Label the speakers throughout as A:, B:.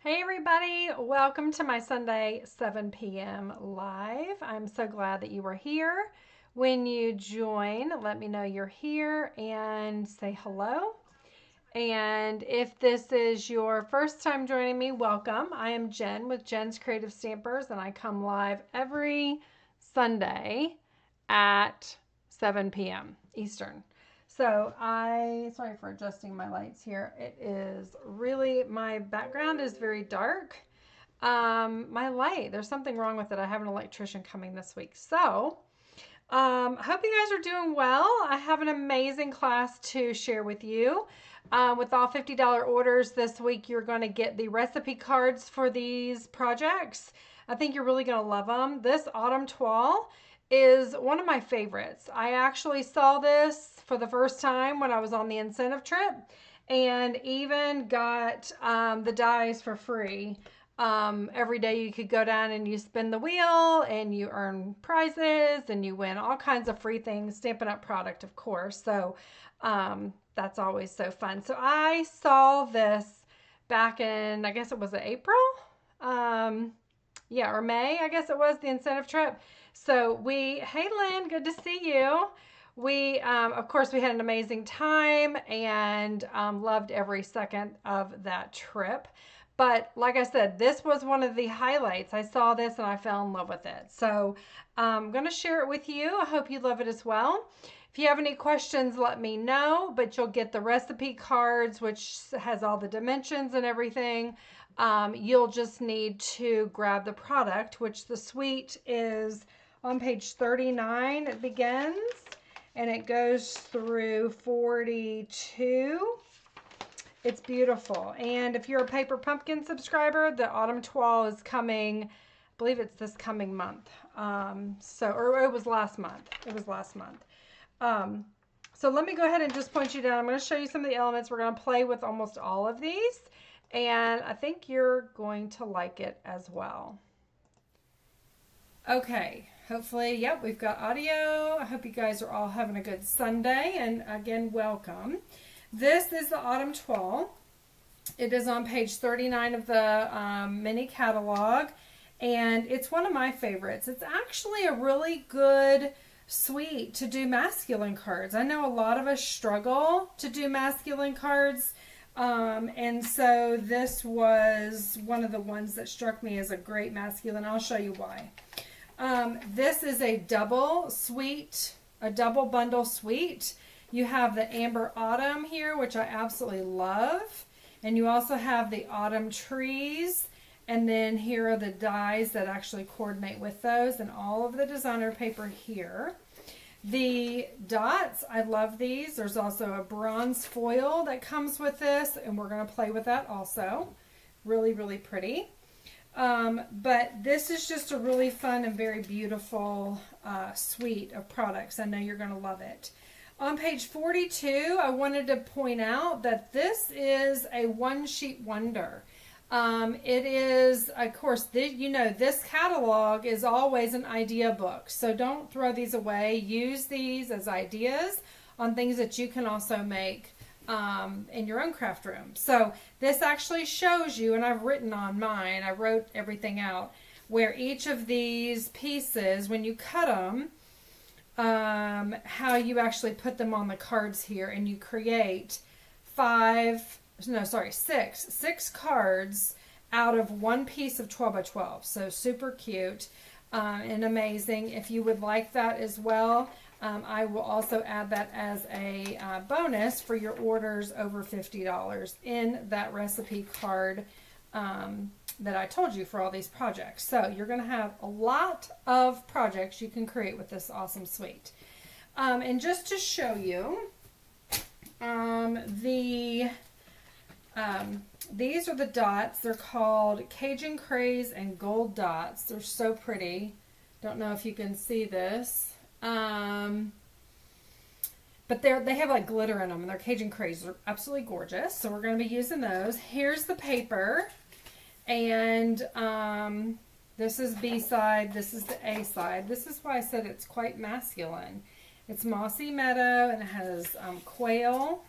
A: Hey everybody, welcome to my Sunday 7 p.m. live. I'm so glad that you were here. When you join, let me know you're here and say hello. And if this is your first time joining me, welcome. I am Jen with Jen's Creative Stampers, and I come live every Sunday at 7 p.m. Eastern. Sorry for adjusting my lights here. It is really, my background is very dark. My light, there's something wrong with it. I have an electrician coming this week. Hope you guys are doing well. I have an amazing class to share with you. With all $50 orders this week, you're going to get the recipe cards for these projects. I think you're really going to love them. This autumn toile is one of my favorites. I actually saw this for the first time when I was on the incentive trip and even got the dies for free. Every day you could go down and you spin the wheel and you earn prizes and you win all kinds of free things, Stampin' Up! Product, of course. That's always so fun. So I saw this back in, I guess it was April. Or May, I guess it was, the incentive trip. Hey Lynn, good to see you. Of course, we had an amazing time and loved every second of that trip. But like I said, this was one of the highlights. I saw this and I fell in love with it. So I'm going to share it with you. I hope you love it as well. If you have any questions, let me know, but you'll get the recipe cards, which has all the dimensions and everything. You'll just need to grab the product, which the suite is on page 39. It begins and it goes through 42. It's beautiful. And if you're a Paper Pumpkin subscriber, the Autumn Toile is coming, I believe it's this coming month. Or it was last month. So let me go ahead and just point you down. I'm going to show you some of the elements. We're going to play with almost all of these. And I think you're going to like it as well. Okay, hopefully, yep, we've got audio. I hope you guys are all having a good Sunday. And again, welcome. This is the Autumn Toile. It is on page 39 of the mini catalog, and it's one of my favorites. It's actually a really good suite to do masculine cards. I know a lot of us struggle to do masculine cards, and so this was one of the ones that struck me as a great masculine. I'll show you why. This is a double bundle suite. You have the Amber Autumn here, which I absolutely love. And you also have the Autumn Trees. And then here are the dies that actually coordinate with those and all of the designer paper here. The dots, I love these. There's also a bronze foil that comes with this, and we're going to play with that also. Really, really pretty. But this is just a really fun and very beautiful suite of products. I know you're going to love it. On page 42, I wanted to point out that this is a one-sheet wonder. It is, of course, this catalog is always an idea book. So don't throw these away. Use these as ideas on things that you can also make in your own craft room. So this actually shows you, and I've written on mine, I wrote everything out, where each of these pieces, when you cut them, how you actually put them on the cards here, and you create six cards out of one piece of 12 by 12. So super cute and amazing. If you would like that as well, I will also add that as a bonus for your orders over $50 in that recipe card that I told you for all these projects. So you're going to have a lot of projects you can create with this awesome suite. And just to show you, these are the dots. They're called Cajun Craze and Gold Dots. They're so pretty. Don't know if you can see this. But they have like glitter in them, and they're Cajun Craze. They're absolutely gorgeous. So we're going to be using those. Here's the paper. And this is B side, this is the A side. This is why I said it's quite masculine. It's mossy meadow, and it has quail.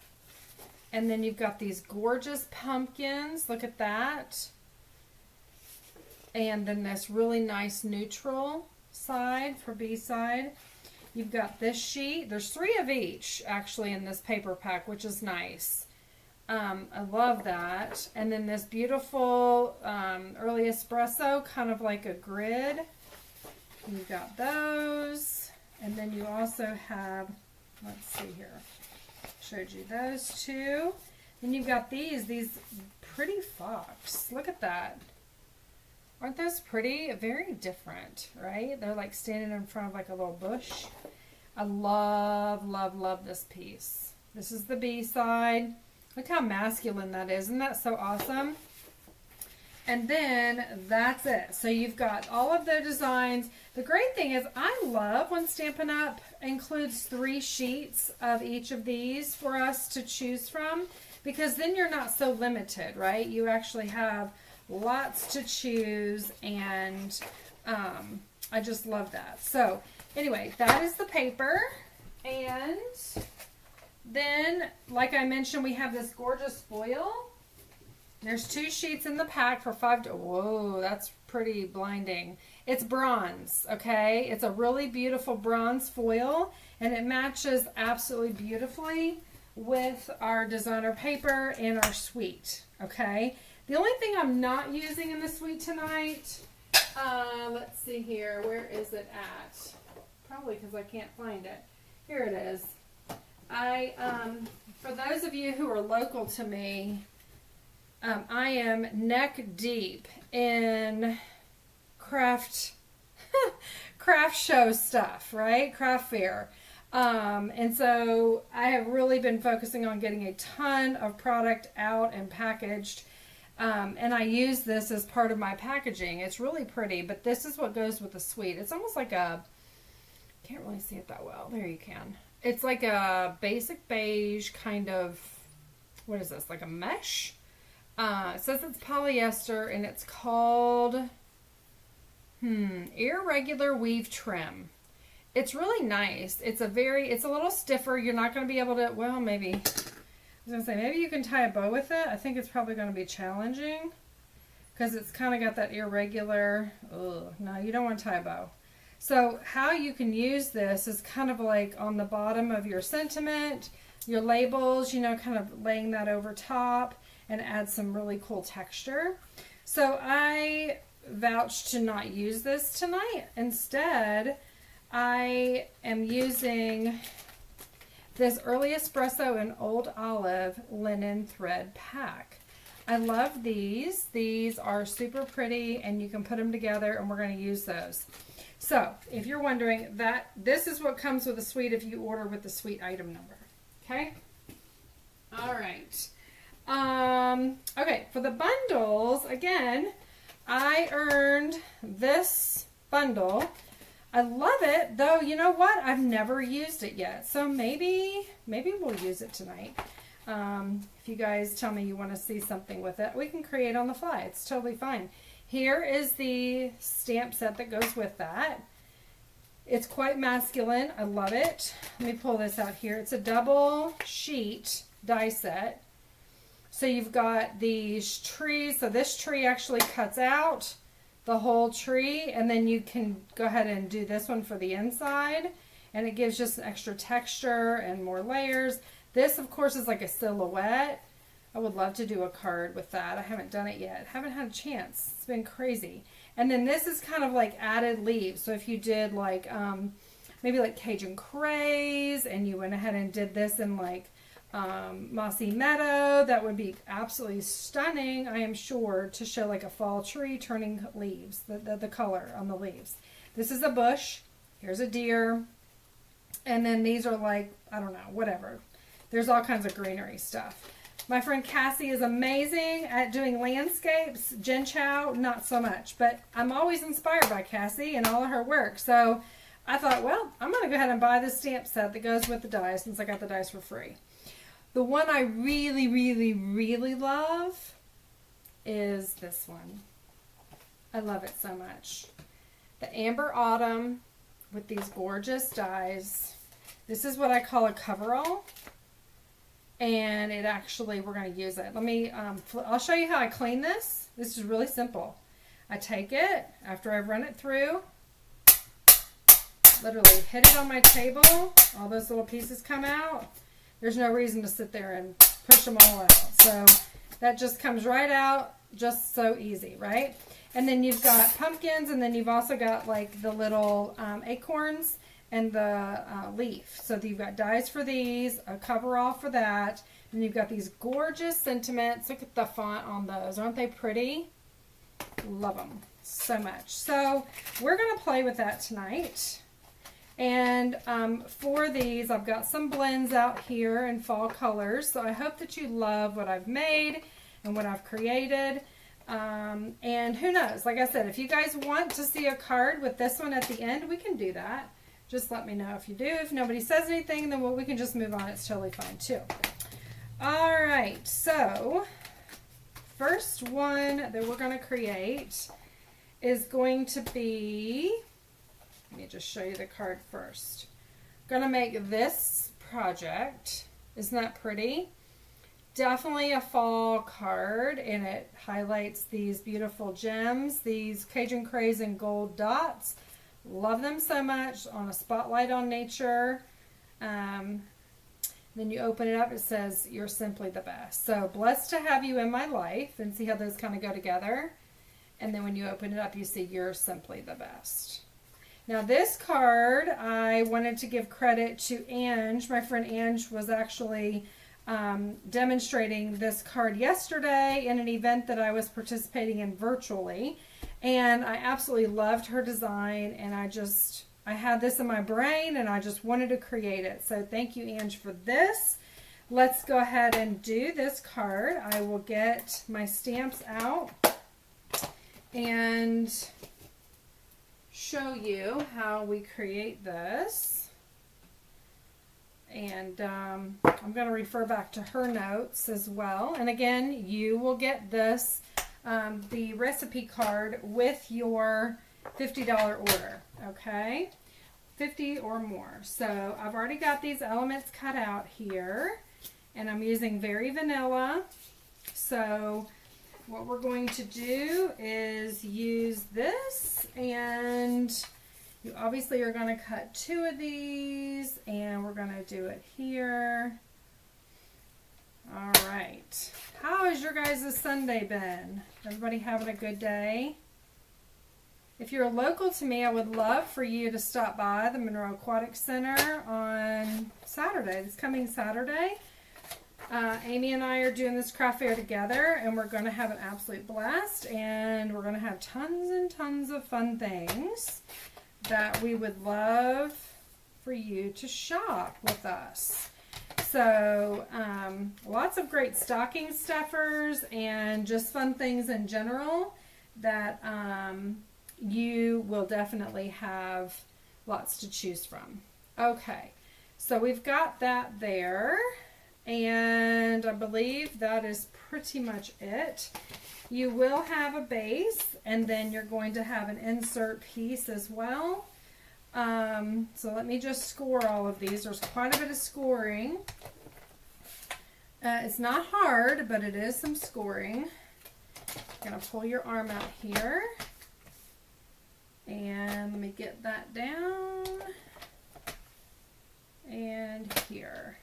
A: And then you've got these gorgeous pumpkins. Look at that. and then this really nice neutral side for B side. You've got this sheet. There's 3 of each actually in this paper pack, which is nice. I love that. And then this beautiful early espresso, kind of like a grid. You've got those. And then you also have, let's see here, showed you those 2. Then you've got these pretty fox. Look at that. Aren't those pretty? Very different, right? They're like standing in front of like a little bush. I love, love, love this piece. This is the B side. Look how masculine that is. Isn't that so awesome? And then that's it. So you've got all of the designs. The great thing is I love when Stampin' Up! Includes 3 sheets of each of these for us to choose from, because then you're not so limited, right? You actually have lots to choose, and I just love that. So anyway, that is the paper. And then, like I mentioned, we have this gorgeous foil. There's 2 sheets in the pack for $5. Whoa, that's pretty blinding. It's bronze, okay? It's a really beautiful bronze foil, and it matches absolutely beautifully with our designer paper and our suite, okay? The only thing I'm not using in the suite tonight, let's see here, where is it at? Probably because I can't find it. Here it is. For those of you who are local to me, I am neck deep in craft show stuff, right? Craft fair. And so I have really been focusing on getting a ton of product out and packaged. And I use this as part of my packaging. It's really pretty, but this is what goes with the suite. It's almost like a, can't really see it that well. There you can. It's like a basic beige kind of, what is this? Like a mesh? It says it's polyester, and it's called, irregular weave trim. It's really nice. It's a little stiffer. You're not going to be able to, well, maybe, I was going to say, maybe you can tie a bow with it. I think it's probably going to be challenging because it's kind of got that irregular, no, you don't want to tie a bow. So how you can use this is kind of like on the bottom of your sentiment, your labels, you know, kind of laying that over top and add some really cool texture. So I vouched to not use this tonight. Instead, I am using this Early Espresso and Old Olive linen thread pack. I love these. These are super pretty, and you can put them together, and we're going to use those. So if you're wondering, this is what comes with the suite if you order with the suite item number. Okay? All right. Okay, for the bundles, again, I earned this bundle. I love it, though. You know what? I've never used it yet, so maybe we'll use it tonight. If you guys tell me you want to see something with it, we can create on the fly. It's totally fine. Here is the stamp set that goes with that. It's quite masculine. I love it. Let me pull this out here. It's a double sheet die set. So you've got these trees. So this tree actually cuts out the whole tree, and then you can go ahead and do this one for the inside, and it gives just extra texture and more layers. This, of course, is like a silhouette. I would love to do a card with that. I haven't done it yet. Haven't had a chance. It's been crazy. And then this is kind of like added leaves. So if you did like maybe like Cajun craze, and you went ahead and did this in like mossy meadow, that would be absolutely stunning, I am sure, to show like a fall tree turning leaves, the color on the leaves. This is a bush. Here's a deer. And then these are like, I don't know, whatever. There's all kinds of greenery stuff. My friend Cassie is amazing at doing landscapes. Jen Chow, not so much. But I'm always inspired by Cassie and all of her work. So I thought, well, I'm going to go ahead and buy this stamp set that goes with the dies since I got the dies for free. The one I really, really, really love is this one. I love it so much. The Amber Autumn with these gorgeous dies. This is what I call a coverall. And it actually, we're going to use it. Let me, I'll show you how I clean this. This is really simple. I take it after I've run it through, literally hit it on my table, all those little pieces come out. There's no reason to sit there and push them all out. So that just comes right out, just so easy, right? And then you've got pumpkins, and then you've also got like the little acorns and the leaf. So you've got dies for these, a coverall for that, and you've got these gorgeous sentiments. Look at the font on those. Aren't they pretty? Love them so much. So we're going to play with that tonight. And for these, I've got some blends out here in fall colors. So I hope that you love what I've made and what I've created. And who knows, like I said, if you guys want to see a card with this one at the end, we can do that. Just let me know if you do. If nobody says anything, then we can just move on. It's totally fine too. All right, so first one that we're going to create is going to be, let me just show you the card first. I'm going to make this project. Isn't that pretty? Definitely a fall card, and it highlights these beautiful gems, these Cajun Craze and gold dots. Love them so much. On a spotlight on nature. Then you open it up, it says, "You're simply the best." So blessed to have you in my life, and see how those kind of go together. And then when you open it up, you see "You're simply the best." Now this card, I wanted to give credit to Ange. My friend Ange was actually demonstrating this card yesterday in an event that I was participating in virtually. And I absolutely loved her design, and I had this in my brain and I just wanted to create it. So thank you, Ange, for this. Let's go ahead and do this card. I will get my stamps out and show you how we create this. And I'm going to refer back to her notes as well. And again, you will get this, the recipe card with your $50 order, okay? 50 or more. So I've already got these elements cut out here, and I'm using Very Vanilla. So what we're going to do is use this, and you obviously are going to cut 2 of these, and we're going to do it here. All right. How has your guys' Sunday been? Everybody having a good day? If you're local to me, I would love for you to stop by the Monroe Aquatic Center on Saturday, this coming Saturday. Amy and I are doing this craft fair together, and we're going to have an absolute blast, and we're going to have tons and tons of fun things that we would love for you to shop with us. So lots of great stocking stuffers and just fun things in general that you will definitely have lots to choose from. Okay, so we've got that there, and I believe that is pretty much it. You will have a base, and then you're going to have an insert piece as well. So let me just score all of these. There's quite a bit of scoring. It's not hard, but it is some scoring. You're going to pull your arm out here. And let me get that down. And here.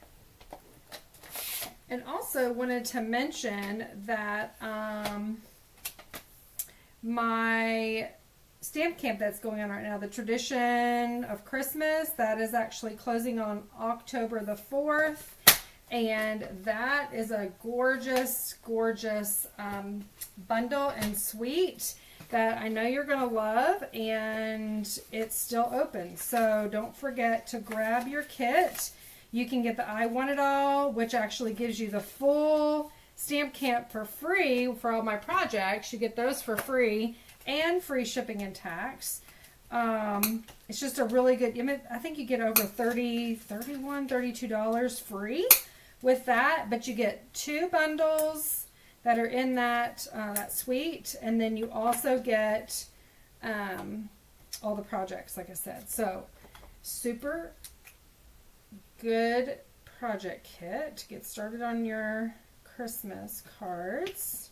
A: And also wanted to mention that my stamp camp that's going on right now, the Tradition of Christmas, that is actually closing on October the 4th. And that is a gorgeous, gorgeous bundle and suite that I know you're going to love, and it's still open. So don't forget to grab your kit. You can get the I Want It All, which actually gives you the full stamp camp for free for all my projects. You get those for free and free shipping and tax. It's just a really good, I think you get over $30, $31, $32 free with that, but you get 2 bundles that are in that that suite, and then you also get all the projects, like I said. So super good project kit to get started on your Christmas cards.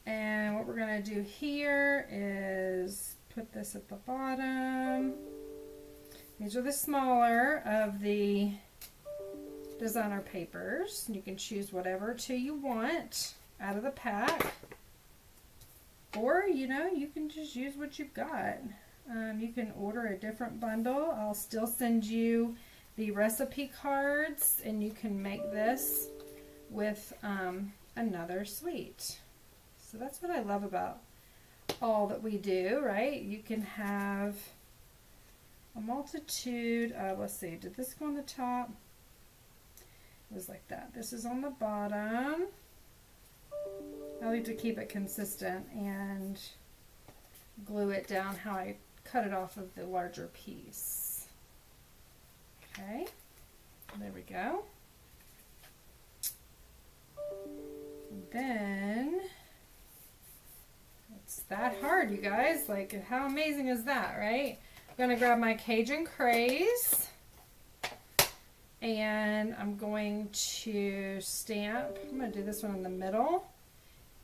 A: And what we're going to do here is put this at the bottom. These are the smaller of the designer papers. You can choose whatever two you want out of the pack. Or, you know, you can just use what you've got. You can order a different bundle. I'll still send you the recipe cards, and you can make this with another suite. So that's what I love about all that we do, right? You can have a multitude of, let's see, did this go on the top? It was like that. This is on the bottom. I like to keep it consistent and glue it down how I cut it off of the larger piece. Okay, there we go. And then, it's that hard, you guys. Like, how amazing is that, right? I'm going to grab my Cajun Craze, and I'm going to stamp. I'm going to do this one in the middle.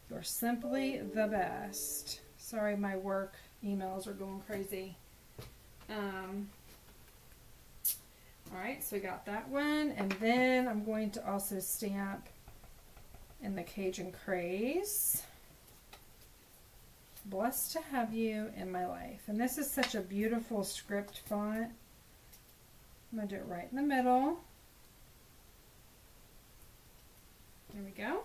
A: You're simply the best. Sorry, my work emails are going crazy. Alright, so we got that one, and then I'm going to also stamp in the Cajun Craze. Blessed to have you in my life. And this is such a beautiful script font. I'm going to do it right in the middle. There we go.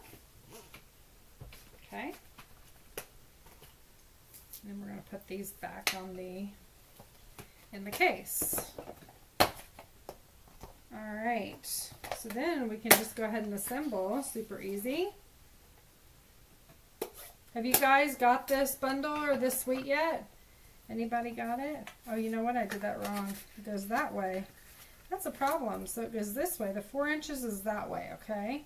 A: Okay. And then we're going to put these back on in the case. Alright, so then we can just go ahead and assemble. Super easy. Have you guys got this bundle or this suite yet? Anybody got it? Oh, you know what? I did that wrong. It goes that way. That's a problem. So it goes this way. The 4 inches is that way, okay?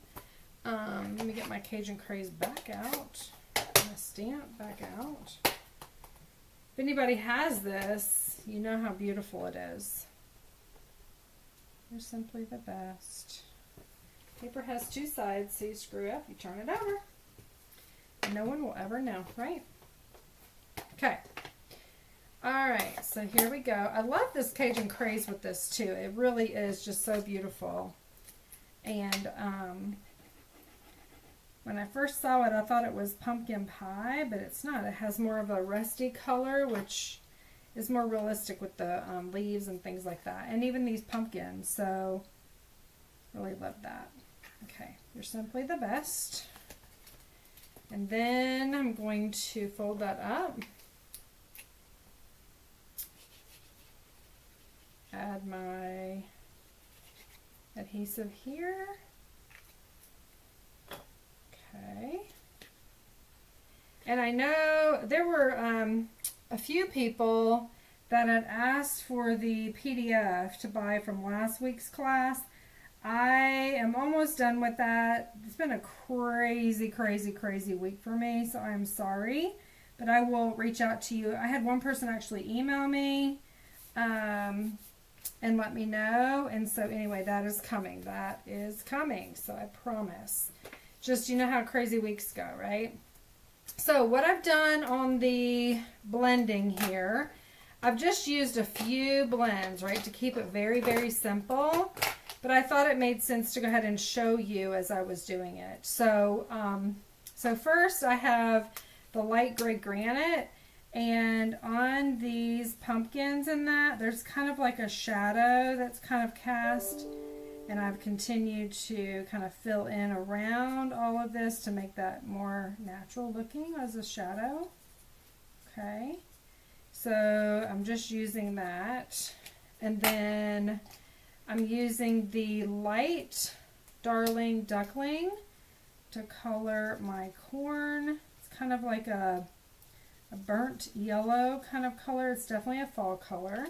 A: Let me get my Cajun Craze back out. My stamp back out. If anybody has this, you know how beautiful it is. You're simply the best. Paper has 2 sides, so you screw up, you turn it over. No one will ever know, right? Okay. Alright, so here we go. I love this Cajun Craze with this too. It really is just so beautiful. And when I first saw it, I thought it was pumpkin pie, but it's not. It has more of a rusty color, which is more realistic with the leaves and things like that. And even these pumpkins, so really love that. Okay, you're simply the best. And then I'm going to fold that up. Add my adhesive here. Okay. And I know there were a few people that had asked for the PDF to buy from last week's class. I am almost done with that. It's been a crazy, crazy, crazy week for me, so I'm sorry. But I will reach out to you. I had one person actually email me and let me know. And so anyway, that is coming. That is coming, so I promise. Just, you know how crazy weeks go, right? So what I've done on the blending here, I've just used a few blends, right, to keep it very, very simple. But I thought it made sense to go ahead and show you as I was doing it. So, so first I have the light gray granite, and on these pumpkins and that, there's kind of like a shadow that's kind of cast, and I've continued to kind of fill in around all of this to make that more natural looking as a shadow. Okay, so I'm just using that, and then I'm using the light Darling Duckling to color my corn. It's kind of like a burnt yellow kind of color. It's definitely a fall color.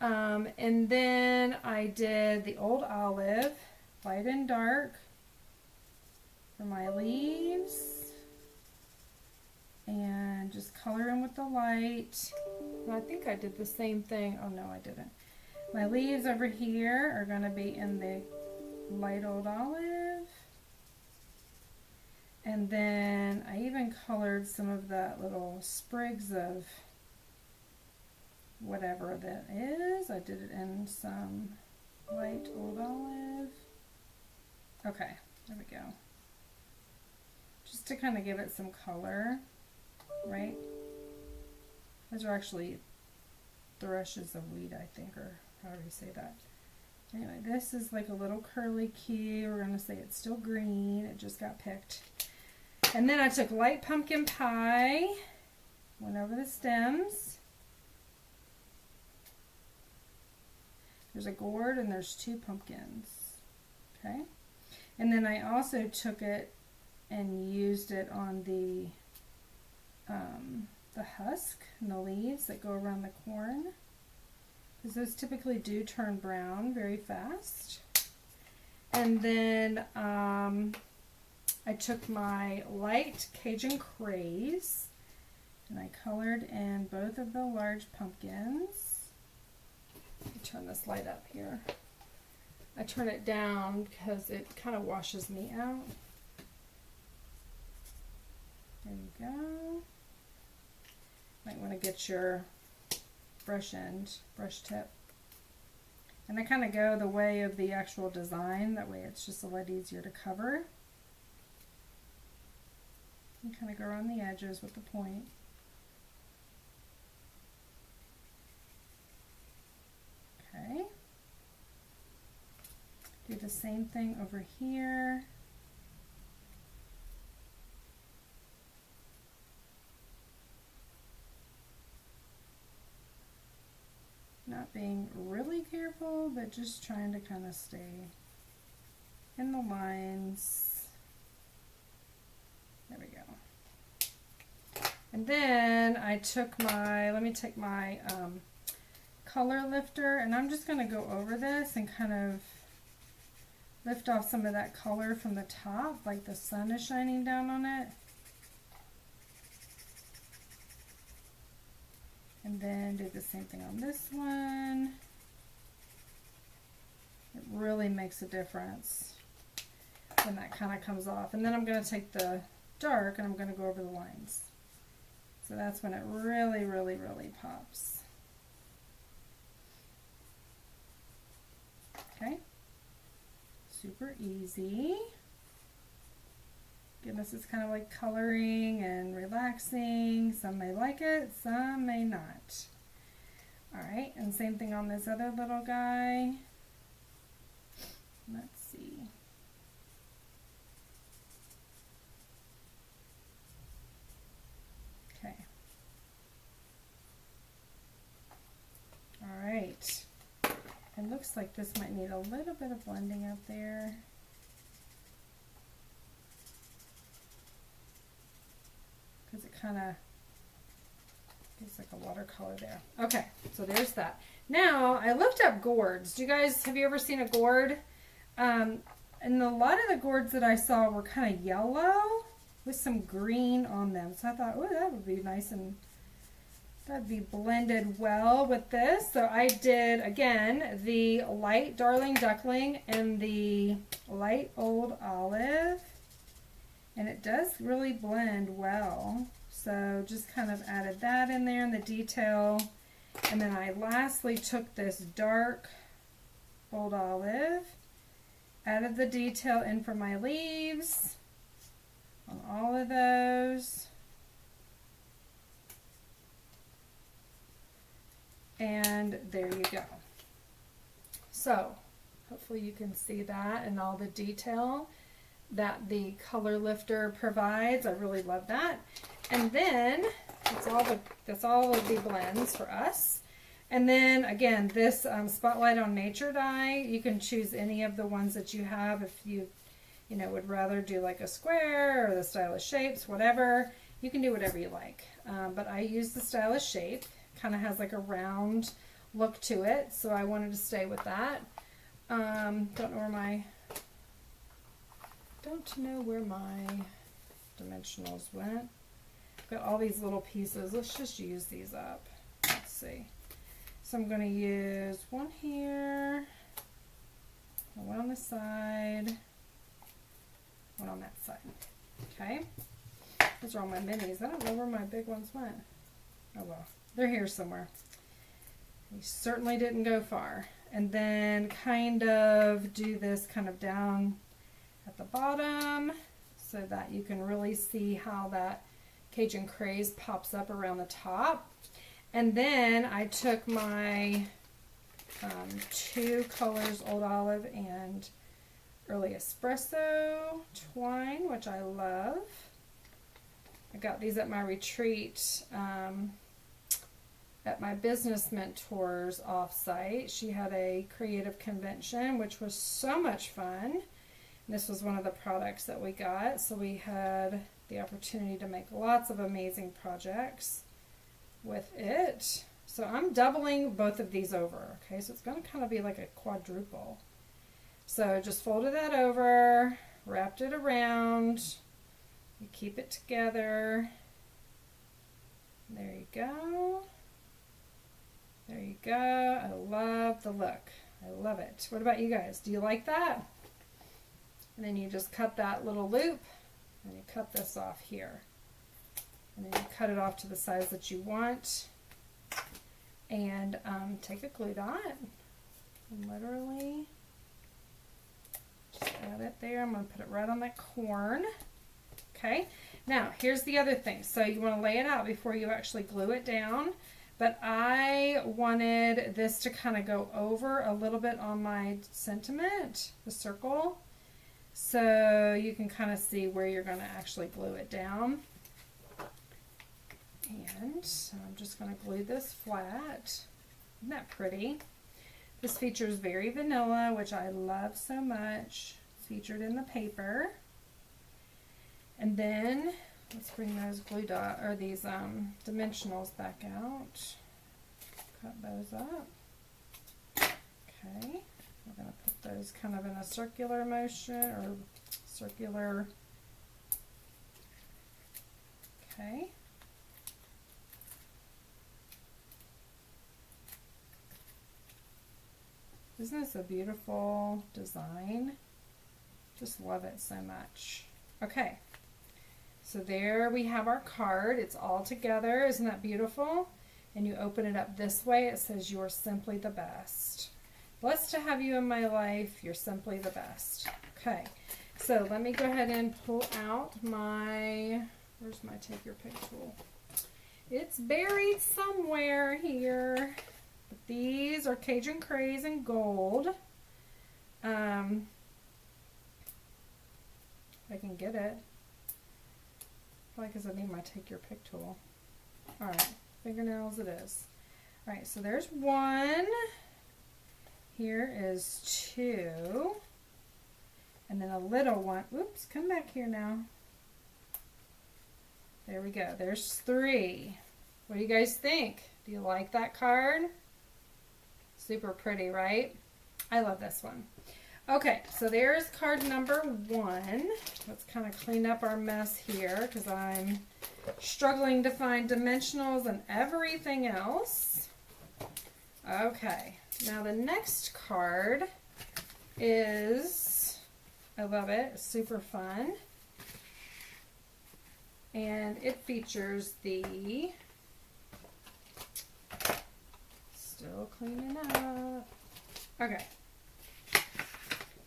A: And then I did the Old Olive, light and dark, for my leaves. And just color in with the light. And I think I did the same thing. Oh no, I didn't. My leaves over here are going to be in the light Old Olive. And then I even colored some of that little sprigs of whatever that is. I did it in some light old olive. Okay, there we go. Just to kind of give it some color, right? Those are actually thrushes of wheat, I think, or however you say that. Anyway, this is like a little curly key. We're going to say it's still green. It just got picked. And then I took light pumpkin pie, went over the stems. There's a gourd and there's 2 pumpkins. Okay. And then I also took it and used it on the husk and the leaves that go around the corn, because those typically do turn brown very fast. And then I took my light Cajun Craze and I colored in both of the large pumpkins. Let me turn this light up here. I turn it down because it kind of washes me out. There you go. Might want to get your brush tip. And I kind of go the way of the actual design. That way it's just a lot easier to cover. And kind of go around the edges with the point. Okay. Do the same thing over here. Not being really careful, but just trying to kind of stay in the lines. There we go. And then I took my, let me take my color lifter, and I'm just going to go over this and kind of lift off some of that color from the top, like the sun is shining down on it. And then do the same thing on this one. It really makes a difference when that kind of comes off. And then I'm going to take the dark and I'm going to go over the lines. So that's when it really, really, really pops. Okay. Super easy. Again, this is kind of like coloring and relaxing. Some may like it, some may not. Alright, and same thing on this other little guy. Let's see. Okay. Alright. It looks like this might need a little bit of blending up there. Because it kind of gives like a watercolor there. Okay, so there's that. Now, I looked up gourds. Have you ever seen a gourd? And a lot of the gourds that I saw were kind of yellow with some green on them. So I thought, oh, that would be nice, and that'd be blended well with this. So I did, again, the light Darling Duckling and the light Old Olive. And it does really blend well. So just kind of added that in there in the detail. And then I lastly took this dark Old Olive, added the detail in for my leaves on all of those. And there you go. So hopefully you can see that and all the detail that the color lifter provides. I really love that. And then that's all of the blends for us. And then again, this Spotlight on Nature die, you can choose any of the ones that you have. If you would rather do like a square or the stylish shapes, whatever, you can do whatever you like. But I use the stylish shape. Kind of has like a round look to it, so I wanted to stay with that. Don't know where my dimensionals went. I've got all these little pieces. Let's just use these up. Let's see. So I'm going to use one here, one on this side, one on that side. Okay. Those are all my minis. I don't know where my big ones went. Oh well, they're here somewhere. We certainly didn't go far. And then kind of do this kind of down at the bottom so that you can really see how that Cajun craze pops up around the top. And then I took my two colors, Old Olive and Early Espresso twine, which I love. I got these at my retreat at my business mentor's offsite. She had a creative convention, which was so much fun. This was one of the products that we got, so we had the opportunity to make lots of amazing projects with it. So I'm doubling both of these over, okay? So it's going to kind of be like a quadruple. So just folded that over, wrapped it around, you keep it together. There you go. There you go. I love the look. I love it. What about you guys? Do you like that? And then you just cut that little loop and you cut this off here. And then you cut it off to the size that you want. And take a glue dot and literally just add it there. I'm going to put it right on that corn. Okay. Now, here's the other thing. So you want to lay it out before you actually glue it down. But I wanted this to kind of go over a little bit on my sentiment, the circle, so you can kind of see where you're going to actually glue it down. And so I'm just going to glue this flat. Isn't that pretty? This features very vanilla, which I love so much. It's featured in the paper. And then let's bring those glue dot or these dimensionals back out. Cut those up. Okay, we're going to put those kind of in a circular motion or circular. Okay. Isn't this a beautiful design? Just love it so much. Okay. So there we have our card. It's all together. Isn't that beautiful? And you open it up this way. It says, "You're simply the best. Blessed to have you in my life. You're simply the best." Okay. So let me go ahead and pull out my, where's my take your pick tool? It's buried somewhere here. But these are Cajun Craze in gold. If I can get it. Probably because I need my take your pick tool. Alright, fingernails it is. Alright, so there's one. Here is two. And then a little one. Oops, come back here now. There we go. There's three. What do you guys think? Do you like that card? Super pretty, right? I love this one. Okay, so there's card number one. Let's kind of clean up our mess here because I'm struggling to find dimensionals and everything else. Okay, now the next card is, I love it, it's super fun. And it features the, still cleaning up. Okay.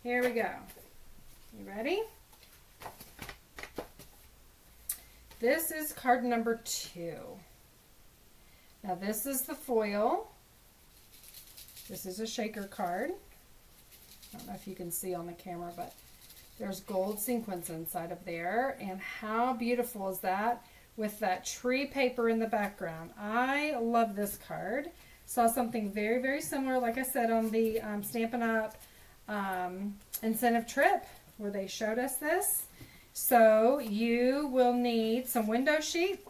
A: Here we go. You ready? This is card number 2. Now this is the foil. This is a shaker card. I don't know if you can see on the camera, but there's gold sequins inside of there. And how beautiful is that with that tree paper in the background? I love this card. Saw something very, very similar, like I said, on the Stampin' Up! Incentive trip where they showed us this. So you will need some window sheet.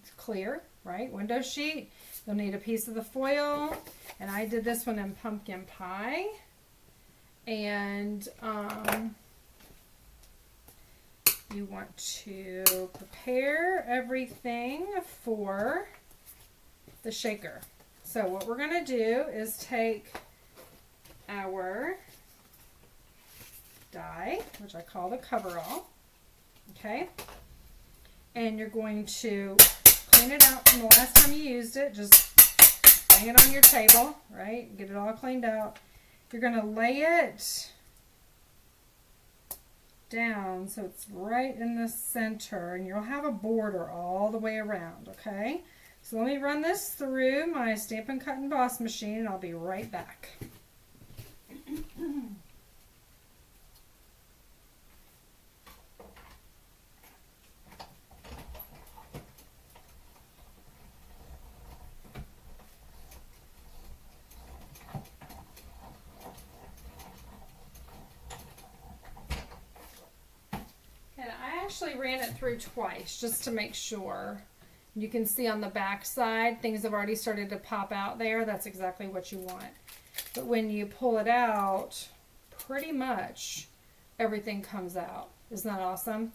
A: It's clear, right? Window sheet. You'll need a piece of the foil. And I did this one in pumpkin pie. And you want to prepare everything for the shaker. So what we're going to do is take our die, which I call the coverall. Okay? And you're going to clean it out from the last time you used it. Just lay it on your table, right? Get it all cleaned out. You're going to lay it down so it's right in the center, and you'll have a border all the way around, okay? So let me run this through my Stampin' Cut and Emboss machine, and I'll be right back. I actually ran it through twice just to make sure. You can see on the back side things have already started to pop out there. That's exactly what you want. But when you pull it out, pretty much everything comes out. Isn't that awesome?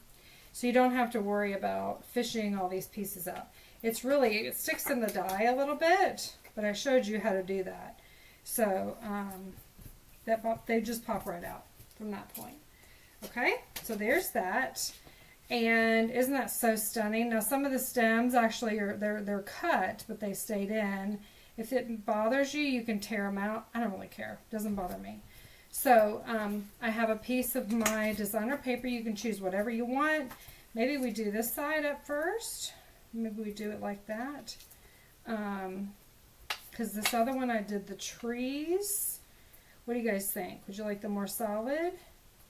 A: So you don't have to worry about fishing all these pieces out. It's really, it sticks in the die a little bit, but I showed you how to do that. So they just pop right out from that point. Okay, so there's that. And isn't that so stunning? Now some of the stems actually are they're cut, but they stayed in. If it bothers you, you can tear them out. I don't really care. It doesn't bother me. So I have a piece of my designer paper. You can choose whatever you want. Maybe we do this side up first. Maybe we do it like that. Because this other one I did the trees. What do you guys think? Would you like the more solid?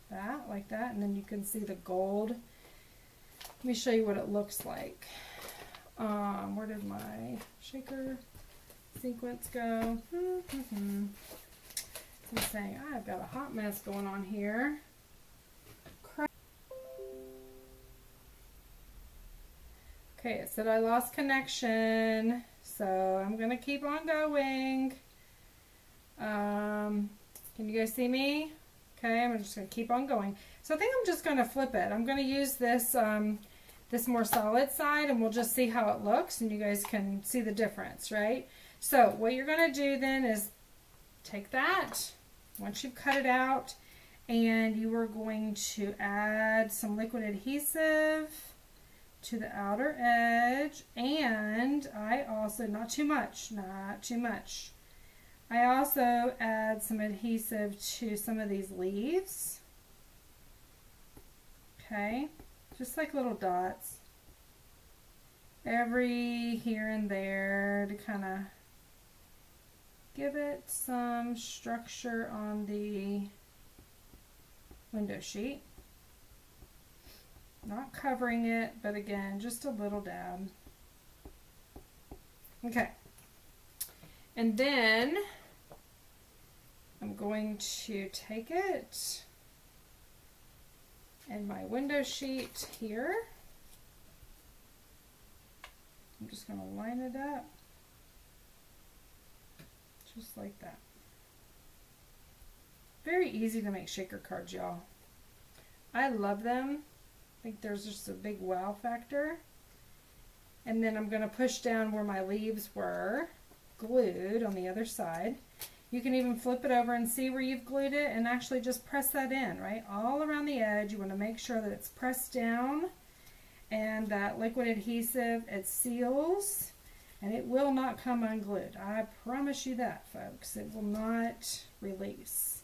A: That, like that, and then you can see the gold. Let me show you what it looks like. Where did my shaker sequence go? I'm saying I've got a hot mess going on here. Okay, it said I lost connection, so I'm gonna keep on going. Can you guys see me? Okay, I'm just going to keep on going. So I think I'm just going to flip it. I'm going to use this this more solid side, and we'll just see how it looks, and you guys can see the difference, right? So what you're going to do then is take that, once you've cut it out, and you are going to add some liquid adhesive to the outer edge, and I also, not too much, I also add some adhesive to some of these leaves. Okay, just like little dots. Every here and there to kind of give it some structure on the window sheet. Not covering it, but again, just a little dab. Okay. And then I'm going to take it and my window sheet here. I'm just going to line it up just like that. Very easy to make shaker cards, y'all. I love them. I think there's just a big wow factor. And then I'm going to push down where my leaves were glued on the other side. You can even flip it over and see where you've glued it and actually just press that in, right? All around the edge. You want to make sure that it's pressed down and that liquid adhesive, it seals and it will not come unglued. I promise you that, folks. It will not release.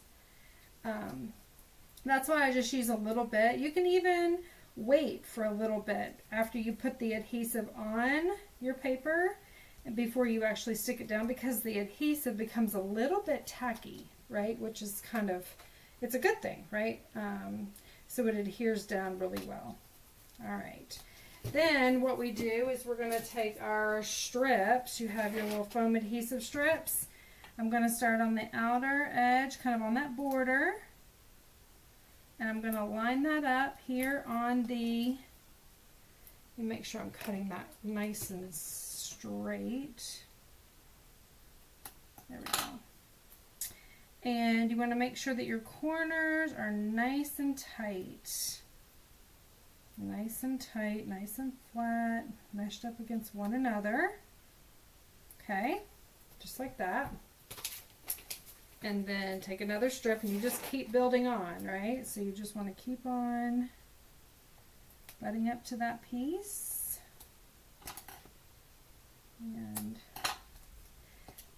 A: That's why I just use a little bit. You can even wait for a little bit after you put the adhesive on your paper and before you actually stick it down, because the adhesive becomes a little bit tacky, right? Which is kind of, it's a good thing, right? So it adheres down really well. All right. Then what we do is we're going to take our strips. You have your little foam adhesive strips. I'm going to start on the outer edge, kind of on that border. And I'm going to line that up here on the, let me make sure I'm cutting that nice and straight. There we go. And you want to make sure that your corners are nice and tight. Nice and tight, nice and flat, meshed up against one another. Okay, just like that. And then take another strip and you just keep building on, right? So you just want to keep on butting up to that piece. And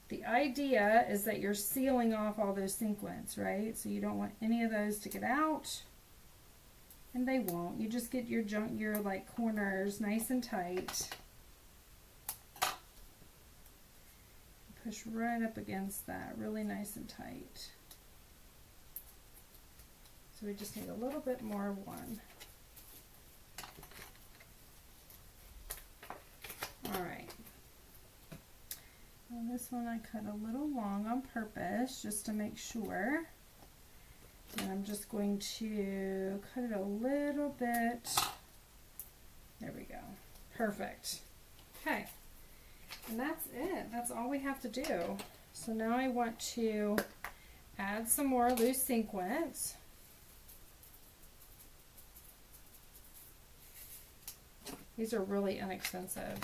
A: the idea is that you're sealing off all those sequins, right? So you don't want any of those to get out, and they won't. You just get your like corners nice and tight. Push right up against that, really nice and tight. So we just need a little bit more of one. All right. On this one I cut a little long on purpose just to make sure. And I'm just going to cut it a little bit. There we go. Perfect. Okay. And that's it. That's all we have to do. So now I want to add some more loose sequins. These are really inexpensive.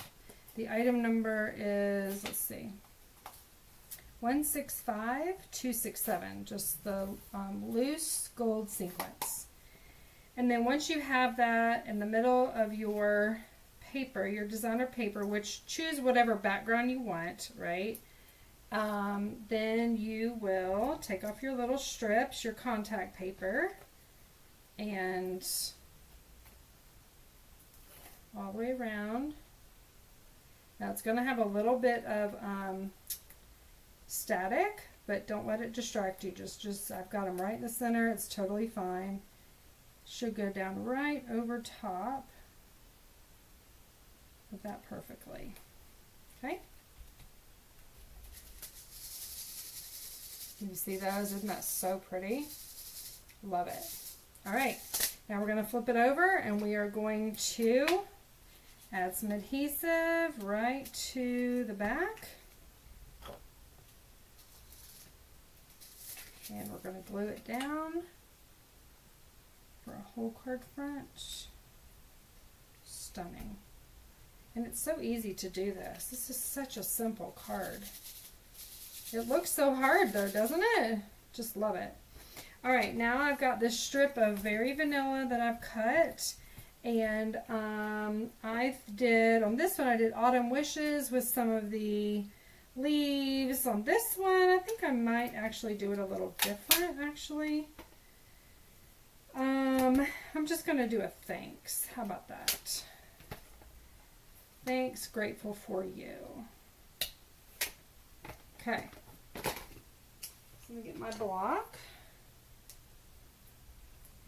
A: The item number is, let's see, 165267, just the loose gold sequins. And then once you have that in the middle of your paper, your designer paper, which choose whatever background you want, right? Then you will take off your little strips, your contact paper, and all the way around. Now it's going to have a little bit of static, but don't let it distract you. Just I've got them right in the center. It's totally fine. Should go down right over top of that perfectly. Okay. You see those? Isn't that so pretty? Love it. All right. Now we're going to flip it over and we are going to add some adhesive right to the back. And we're going to glue it down for a whole card front. Stunning. And it's so easy to do this. This is such a simple card. It looks so hard though, doesn't it? Just love it. All right, now I've got this strip of Very Vanilla that I've cut. And I did, on this one, I did Autumn Wishes with some of the leaves. On this one, I think I might actually do it a little different, actually. I'm just going to do a thanks. How about that? Thanks, grateful for you. Okay. So let me get my block.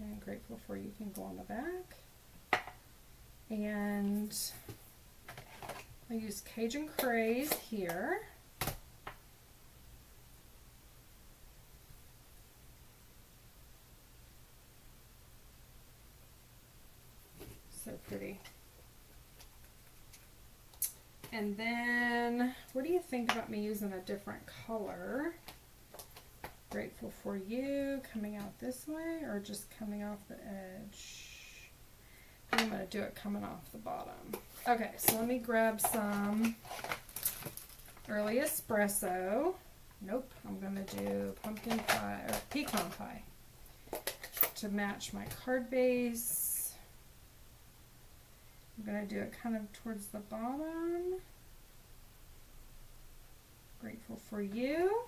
A: And grateful for you can go on the back. And I use Cajun Craze here. So pretty. And then, what do you think about me using a different color? Grateful for you, coming out this way or just coming off the edge? I'm going to do it coming off the bottom. Okay, so let me grab some early espresso. Nope, I'm going to do pumpkin pie or pecan pie to match my card base. I'm going to do it kind of towards the bottom. Grateful for you.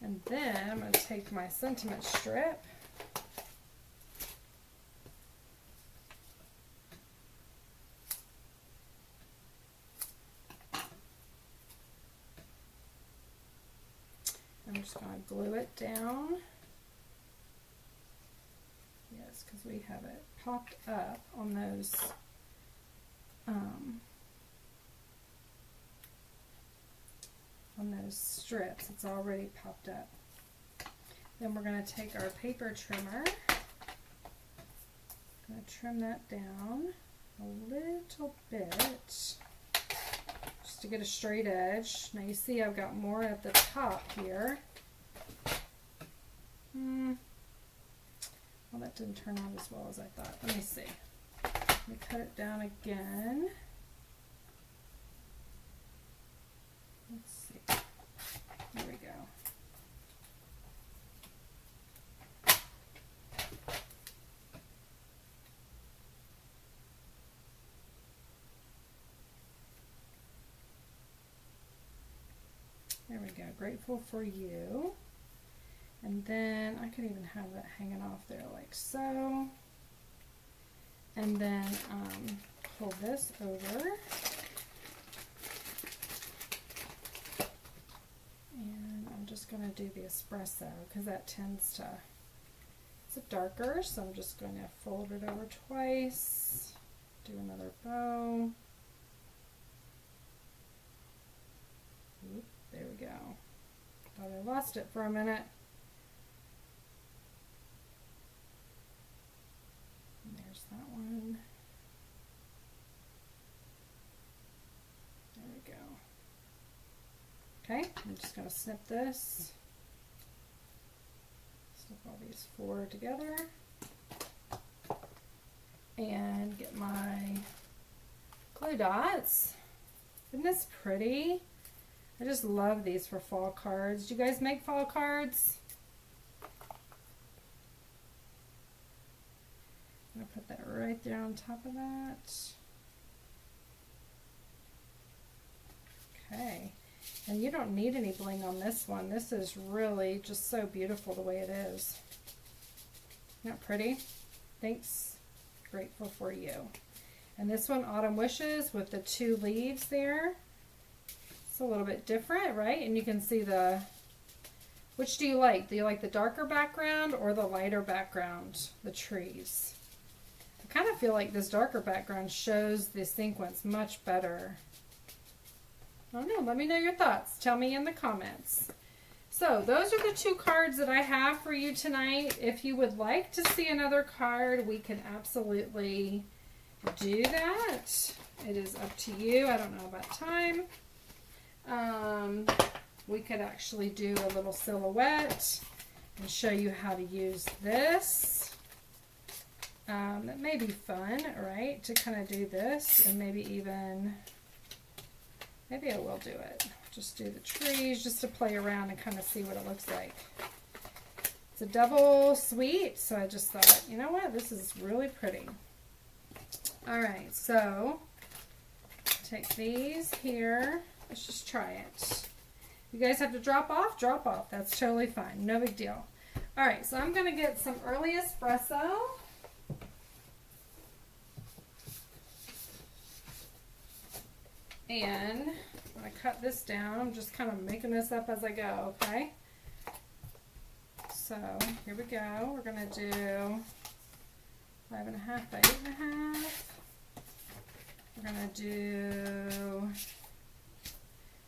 A: And then I'm going to take my sentiment strip I'm just going to glue it down. Yes, because we have it popped up on those strips. It's already popped up. Then we're going to take our paper trimmer. I'm going to trim that down a little bit just to get a straight edge. Now you see I've got more at the top here. Well, that didn't turn out as well as I thought. Let me see. Let me cut it down again. Let's see. grateful for you. And then I could even have that hanging off there like so. And then pull this over. And I'm just going to do the espresso because that tends to, it's darker, so I'm just going to fold it over twice, do another bow. Oop, there we go. Thought I lost it for a minute. And there's that one. There we go. Okay, I'm just going to snip this. Snip all these four together. And get my glue dots. Isn't this pretty? I just love these for fall cards. Do you guys make fall cards? I'm going to put that right there on top of that. Okay. And you don't need any bling on this one. This is really just so beautiful the way it is. Isn't that pretty? Thanks. Grateful for you. And this one, Autumn Wishes, with the 2 leaves there. It's a little bit different, right? And you can see the, which do you like? Do you like the darker background or the lighter background, the trees? I kind of feel like this darker background shows the sequence much better. I don't know, let me know your thoughts. Tell me in the comments. So those are the 2 cards that I have for you tonight. If you would like to see another card, we can absolutely do that. It is up to you. I don't know about time. We could actually do a little silhouette and show you how to use this. That may be fun, right? To kind of do this, and maybe even, maybe I will do it. Just do the trees just to play around and kind of see what it looks like. It's a double sweet, so I just thought, you know what, this is really pretty. All right, so take these here. Let's just try it. You guys have to drop off, drop off. That's totally fine. No big deal. All right, so I'm going to get some early espresso. And I'm going to cut this down. I'm just kind of making this up as I go, okay? So here we go. We're going to do 5.5 by 8.5. We're going to do,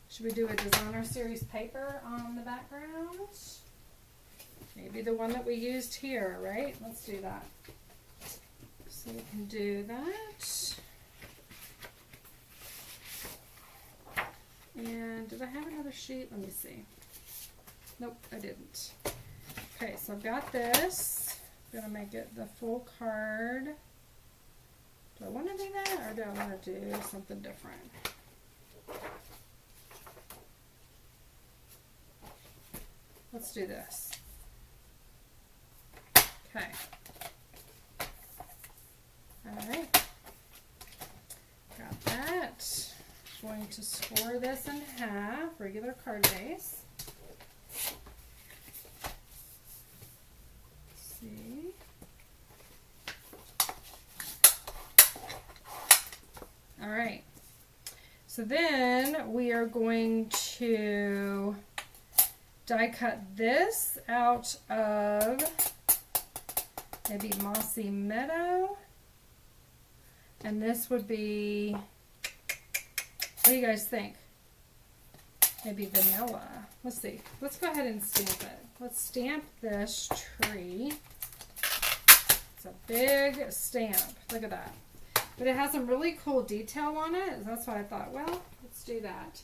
A: should we do a designer series paper on the background? Maybe the one that we used here, right? Let's do that. So we can do that. And did I have another sheet? Let me see. Nope, I didn't. Okay, so I've got this. I'm going to make it the full card. Do I want to do that, or do I want to do something different? Let's do this. Okay. Alright. Got that. Going to score this in half, regular card base. Let's see. All right. So then we are going to die cut this out of maybe Mossy Meadow. And this would be, what do you guys think? Maybe vanilla. Let's see. Let's go ahead and stamp it. Let's stamp this tree. It's a big stamp. Look at that. But it has some really cool detail on it. That's why I thought, well, let's do that.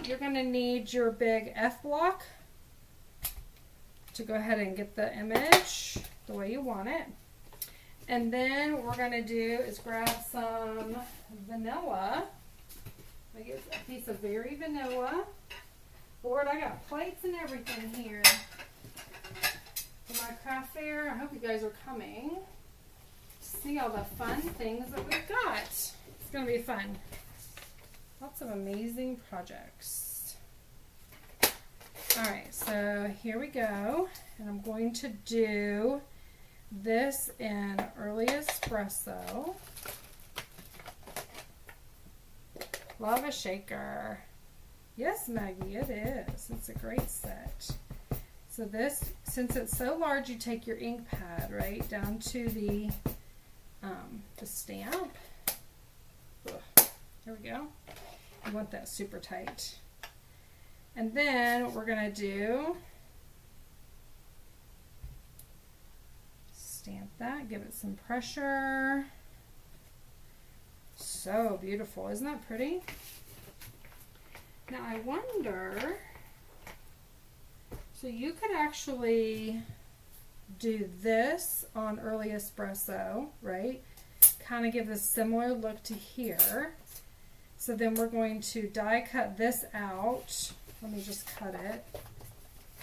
A: You're going to need your big F block to go ahead and get the image the way you want it. And then what we're going to do is grab some vanilla. I get a piece of very vanilla. Lord, I got plates and everything here for my craft fair. I hope you guys are coming to see all the fun things that we've got. It's going to be fun. Lots of amazing projects. Alright, so here we go. And I'm going to do this in early espresso. Lava shaker. Yes, Maggie, it is. It's a great set. So this, since it's so large, you take your ink pad right down to the stamp. Ugh. There we go. You want that super tight. And then what we're going to do, stamp that, give it some pressure. So beautiful. Isn't that pretty? Now I wonder, so you could actually do this on early espresso, right? Kind of give a similar look to here. So then we're going to die cut this out. Let me just cut it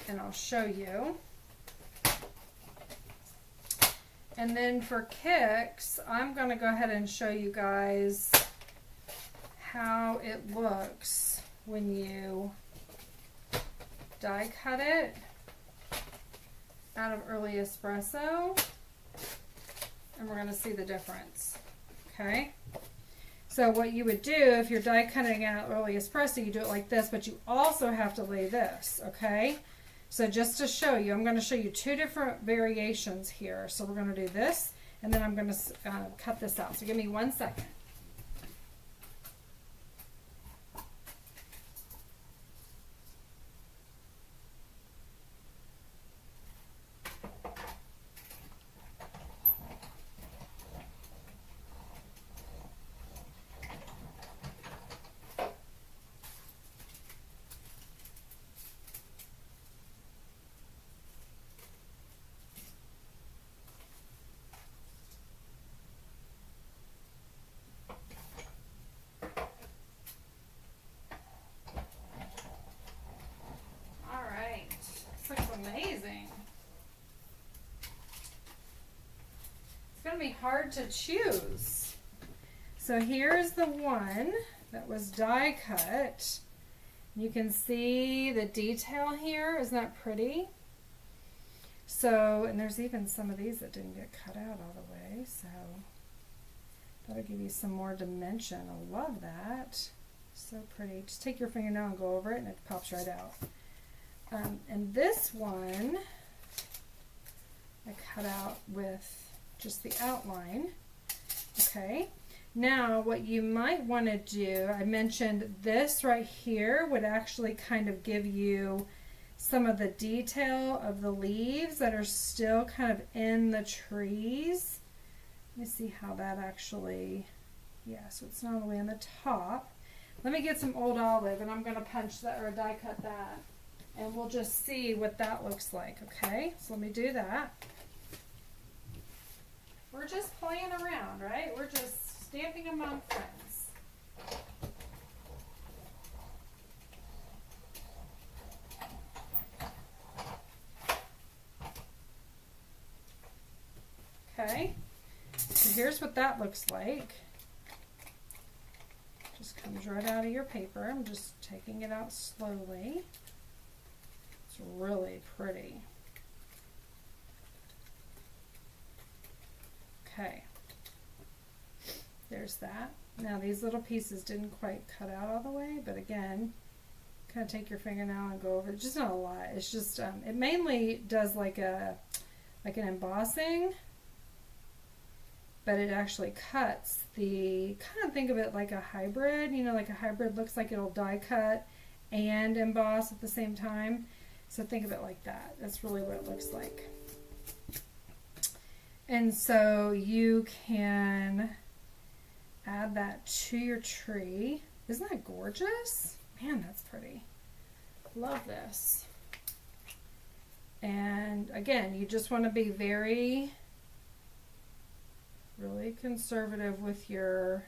A: and I'll show you. And then for kicks, I'm going to go ahead and show you guys how it looks when you die cut it out of early espresso. And we're going to see the difference. Okay? So what you would do if you're die cutting out early espresso, you do it like this, but you also have to lay this, okay? So just to show you, I'm going to show you two different variations here. So we're going to do this, and then I'm going to cut this out. So give me 1 second. Amazing. It's going to be hard to choose. So here's the one that was die cut. You can see the detail here. Isn't that pretty? So, and there's even some of these that didn't get cut out all the way. So that'll give you some more dimension. I love that. So pretty. Just take your fingernail and go over it and it pops right out. And this one I cut out with just the outline. Okay, now what you might want to do, I mentioned this right here would actually kind of give you some of the detail of the leaves that are still kind of in the trees. Let me see how that actually, yeah, so it's not all the way on the top. Let me get some old olive and I'm going to punch that or die cut that. And we'll just see what that looks like, okay? So let me do that. We're just playing around, right? We're just stamping among friends. Okay, so here's what that looks like. Just comes right out of your paper. I'm just taking it out slowly. It's really pretty. Okay, there's that. Now these little pieces didn't quite cut out all the way, but again, kind of take your fingernail and go over it. Just not a lot. It's just it mainly does like an embossing, but it actually cuts the, kind of think of it like a hybrid. You know, like a hybrid looks like it'll die cut and emboss at the same time. So think of it like that. That's really what it looks like. And so you can add that to your tree. Isn't that gorgeous? Man, that's pretty. Love this. And again, you just want to be really conservative with your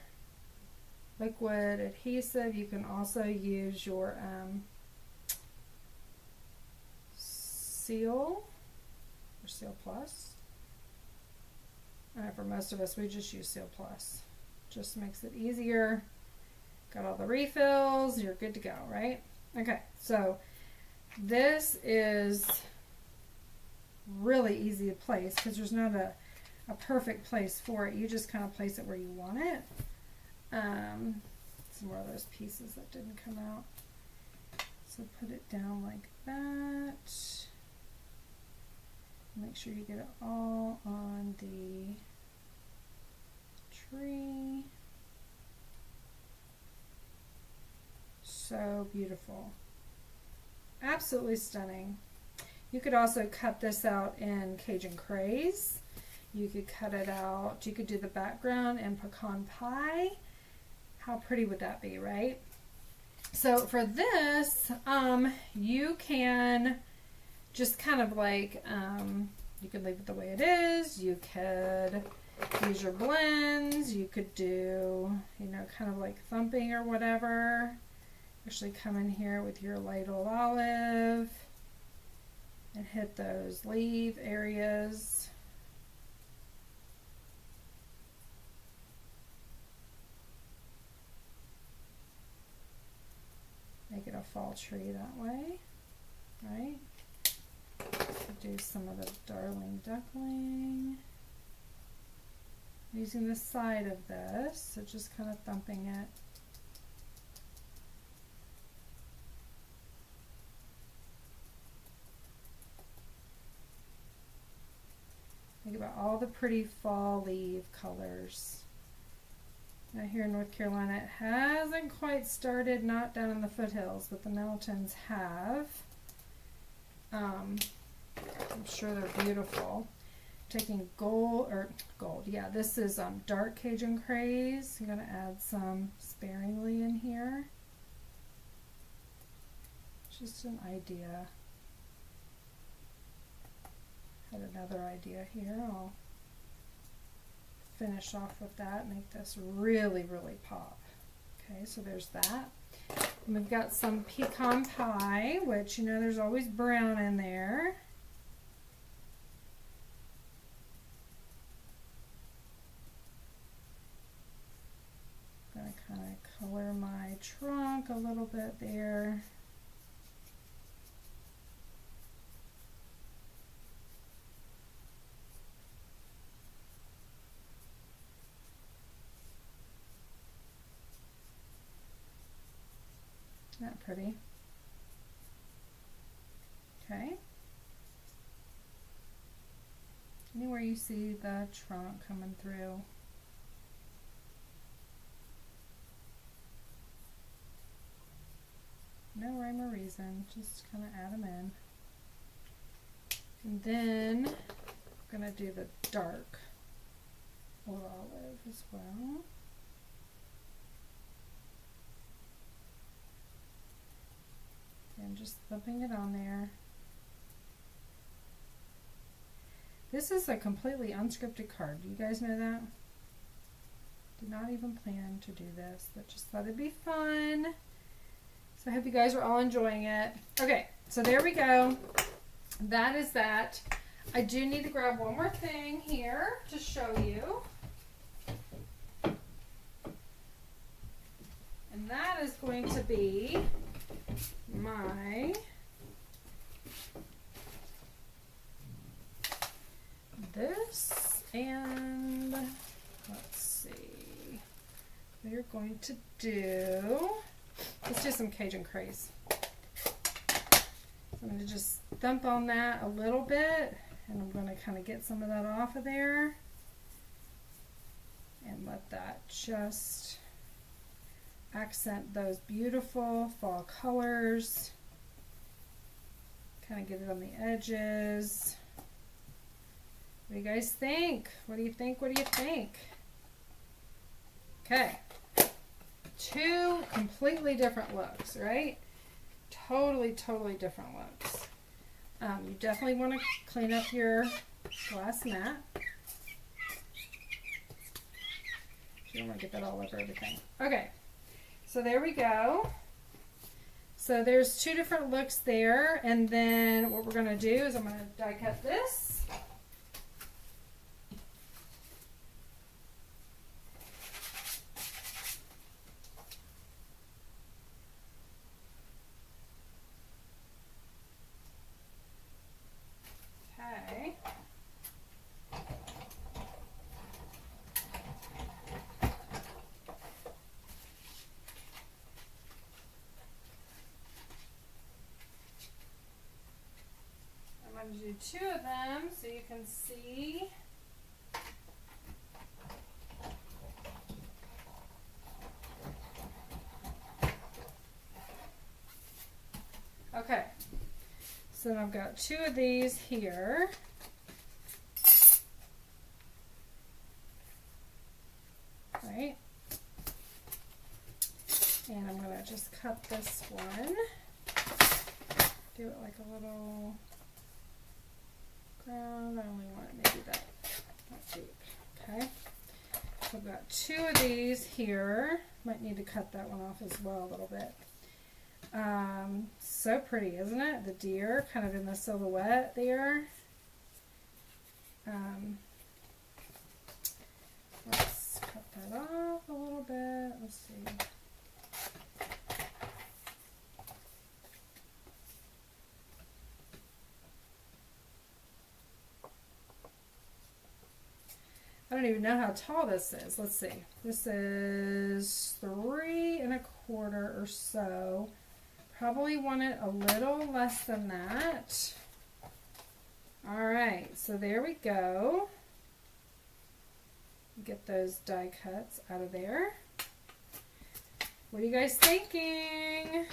A: liquid adhesive. You can also use your Seal or Seal Plus. For most of us, we just use Seal Plus. Just makes it easier. Got all the refills, you're good to go, right? Okay, so This is really easy to place because there's not a perfect place for it. You just kind of place it where you want it. Some more of those pieces that didn't come out. So put it down like that. Make sure you get it all on the tree. So beautiful. Absolutely stunning. You could also cut this out in Cajun Craze. You could cut it out. You could do the background in pecan pie. How pretty would that be, right? So for this, you can just kind of like, you could leave it the way it is. You could use your blends. You could do, you know, kind of like thumping or whatever. Actually come in here with your ladle olive and hit those leaf areas. Make it a fall tree that way, right? Do some of the darling duckling. Using the side of this, so just kind of thumping it. Think about all the pretty fall leaf colors. Now here in North Carolina, it hasn't quite started, not down in the foothills, but the mountains have. I'm sure they're beautiful. Taking gold, yeah, this is dark Cajun Craze. I'm going to add some sparingly in here. Just an idea. Had another idea here. I'll finish off with that, make this really, really pop. Okay, so there's that. And we've got some pecan pie, which, you know, there's always brown in there. I'm going to kind of color my trunk a little bit there. Isn't that pretty? Okay. Anywhere you see the trunk coming through. No rhyme or reason, just kind of add them in. And then I'm going to do the dark olive as well. And just thumping it on there. This is a completely unscripted card. Do you guys know that? Did not even plan to do this, but just thought it'd be fun. So I hope you guys are all enjoying it. Okay, so there we go. That is that. I do need to grab one more thing here to show you. And that is going to be my this, and let's see, we're going to do, let's do some Cajun Craze. So I'm going to just thump on that a little bit, and I'm going to kind of get some of that off of there and let that just accent those beautiful fall colors. Kind of get it on the edges. What do you guys think? What do you think? What do you think? Okay. Two completely different looks, right? Totally, totally different looks. You definitely want to clean up your glass mat. You don't want to get that all over everything. Okay. So there we go. So there's two different looks there, and then what we're going to do is I'm going to die cut this. I'm going to do 2 of them so you can see. Okay, so then I've got 2 of these here. Right, and I'm going to just cut this one, do it like a little ground. I only want it maybe that deep. Okay, so I've got 2 of these here. Might need to cut that one off as well a little bit. So pretty, isn't it? The deer kind of in the silhouette there. Let's cut that off a little bit. Let's see. I don't even know how tall this is. Let's see. This is 3 1/4 or so. Probably want it a little less than that. All right, so there we go. Get those die cuts out of there. What are you guys thinking?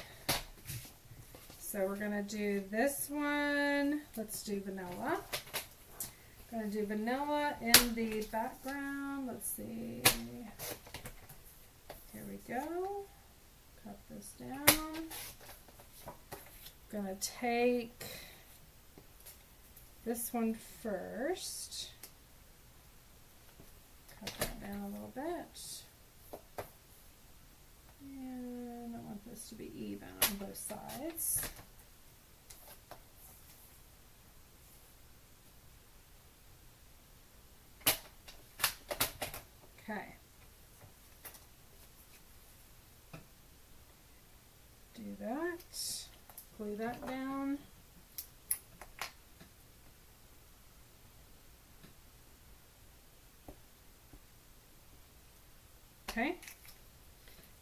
A: So we're gonna do this one. Let's do vanilla. Gonna do vanilla in the background. Let's see. Here we go. Cut this down. Gonna take this one first. Cut that down a little bit. And I want this to be even on both sides. Okay. Do that. Glue that down. Okay.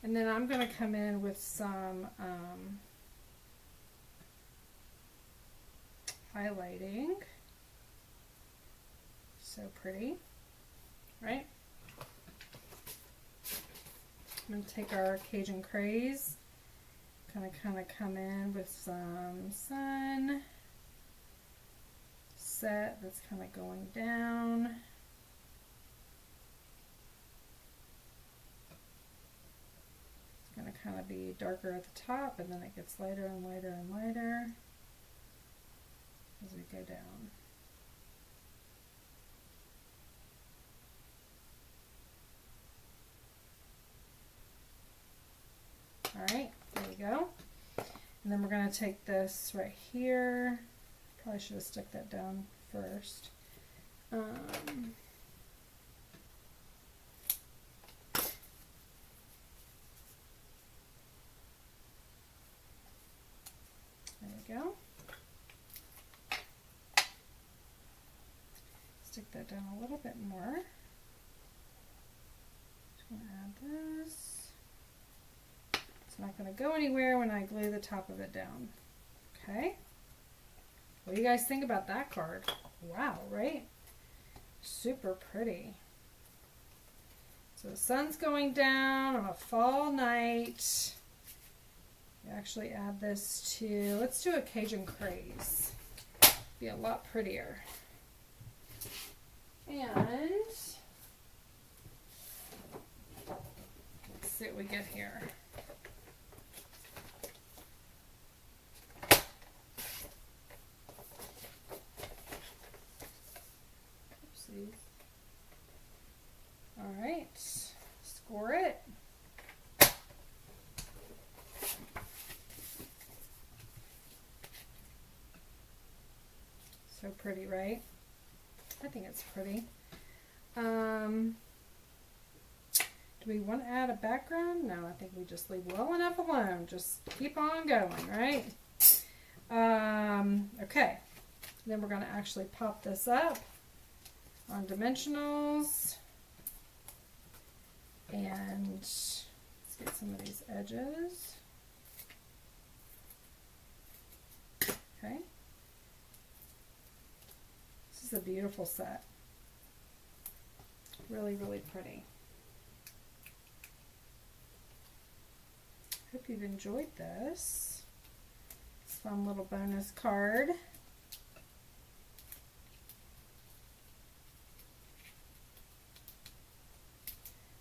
A: And then I'm going to come in with some highlighting. So pretty, right? I'm going to take our Cajun Craze, kind of come in with some sun set that's kind of going down. It's going to kind of be darker at the top, and then it gets lighter and lighter and lighter as we go down. Alright, there we go. And then we're going to take this right here. Probably should have stuck that down first. There we go. Stick that down a little bit more. Just going to add this. It's not going to go anywhere when I glue the top of it down. Okay. What do you guys think about that card? Wow, right? Super pretty. So the sun's going down on a fall night. We actually add this to, let's do a Cajun Craze. Be a lot prettier. And let's see what we get here. All right, score it. So pretty, right? I think it's pretty. Do we want to add a background? No, I think we just leave well enough alone. Just keep on going, right? Okay. Then we're going to actually pop this up on dimensionals. And let's get some of these edges. Okay. This is a beautiful set. Really, really pretty. Hope you've enjoyed this. It's a fun little bonus card.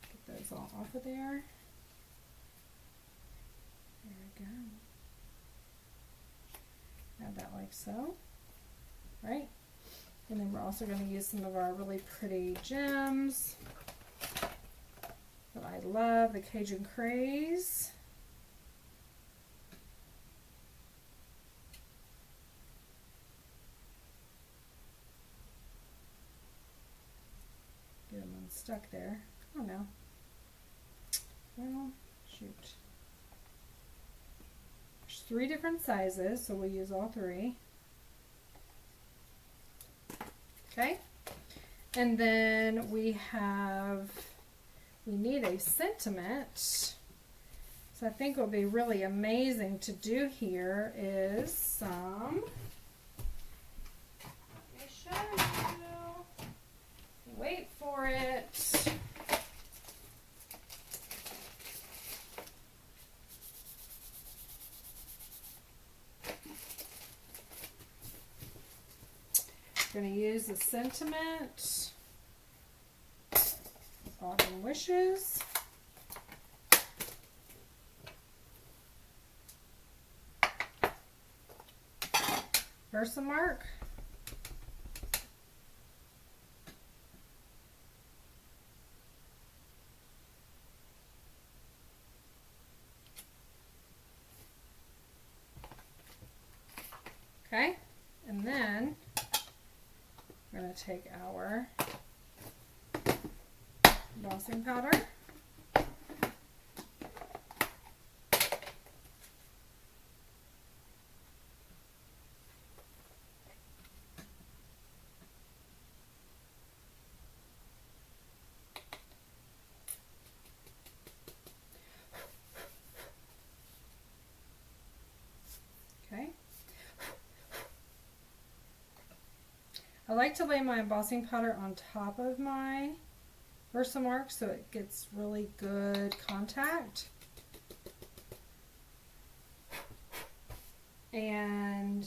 A: Get those all off of there. There we go. Add that like so. Right? And then we're also going to use some of our really pretty gems that I love, the Cajun Craze. Get them unstuck there. Oh no. Well, shoot. There's 3 different sizes, so we'll use all 3. Okay, and then we need a sentiment. So I think what will be really amazing to do here is some, let me show you, wait for it. Going to use the sentiment, Autumn Wishes. Versamark. Okay, and then we're going to take our embossing powder. Okay. I like to lay my embossing powder on top of my Versamark so it gets really good contact. And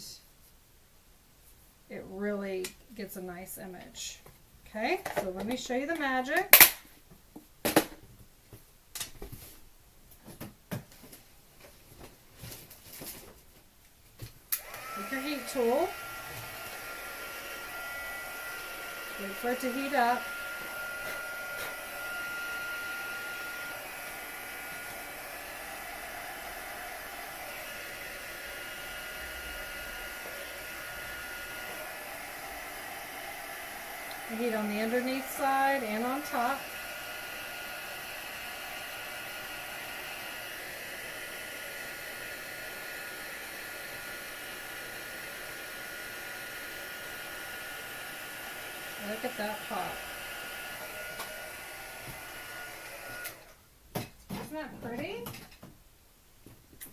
A: it really gets a nice image. Okay, so let me show you the magic. Take your heat tool. Wait for it to heat up. The heat on the underneath side and on top. Look at that pop. Isn't that pretty?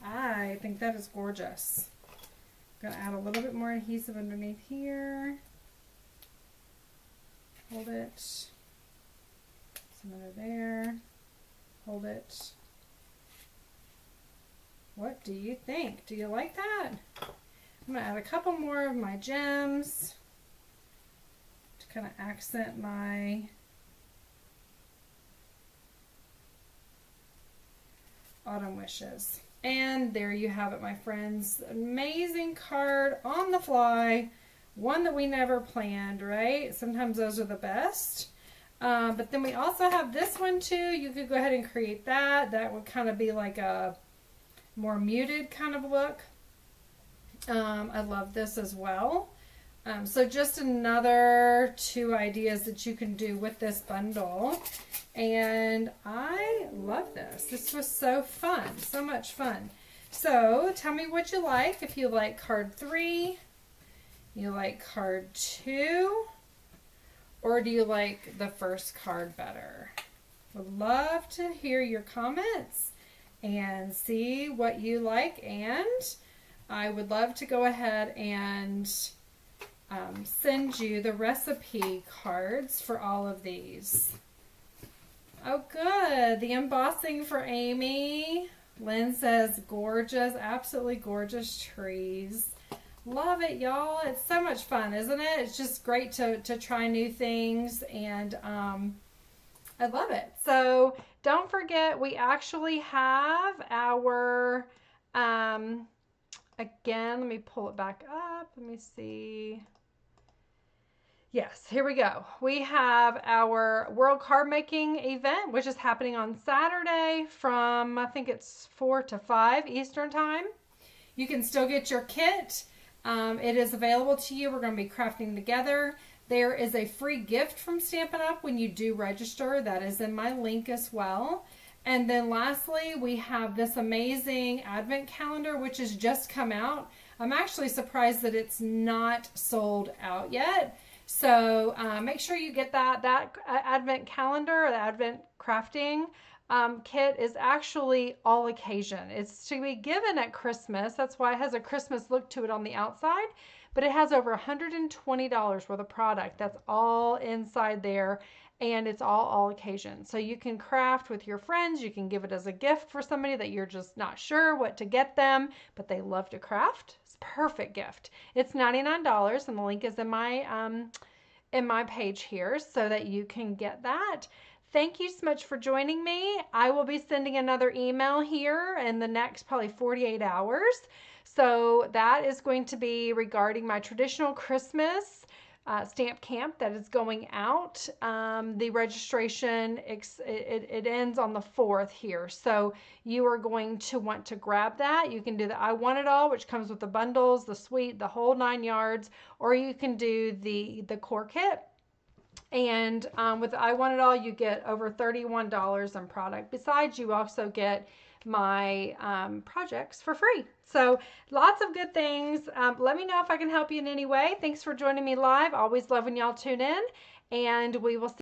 A: I think that is gorgeous. I'm going to add a little bit more adhesive underneath here. Hold it. Some under there. Hold it. What do you think? Do you like that? I'm going to add a couple more of my gems to kind of accent my Autumn Wishes. And there you have it, my friends. Amazing card on the fly. One that we never planned, right? Sometimes those are the best. But then we also have this one too. You could go ahead and create that. That would kind of be like a more muted kind of look. I love this as well. So just another 2 ideas that you can do with this bundle. And I love this. This was so fun. So much fun. So tell me what you like. If you like card 3, you like card 2, or do you like the first card better? Would love to hear your comments and see what you like, and I would love to go ahead and send you the recipe cards for all of these. Oh, good. The embossing for Amy. Lynn says gorgeous, absolutely gorgeous trees. Love it, y'all. It's so much fun, isn't it? It's just great to try new things, and I love it. So don't forget, we actually have our, again, let me pull it back up. Let me see. Yes, here we go. We have our World Card Making event, which is happening on Saturday from, I think it's 4 to 5 Eastern Time. You can still get your kit. It is available to you. We're going to be crafting together. There is a free gift from Stampin' Up! When you do register. That is in my link as well. And then lastly, we have this amazing advent calendar, which has just come out. I'm actually surprised that it's not sold out yet. So make sure you get that advent calendar, the advent crafting kit is actually all occasion. It's to be given at Christmas. That's why it has a Christmas look to it on the outside. But it has over $120 worth of product. That's all inside there. And it's all occasion. So you can craft with your friends. You can give it as a gift for somebody that you're just not sure what to get them, but they love to craft. It's a perfect gift. It's $99, and the link is in my page here so that you can get that. Thank you so much for joining me. I will be sending another email here in the next probably 48 hours. So that is going to be regarding my traditional Christmas stamp camp that is going out. The registration, it ends on the 4th here. So you are going to want to grab that. You can do the I Want It All, which comes with the bundles, the suite, the whole 9 yards, or you can do the core kit. And with I Want It All, you get over $31 in product. Besides, you also get my projects for free. So lots of good things. Let me know if I can help you in any way. Thanks for joining me live. Always love when y'all tune in, and we will see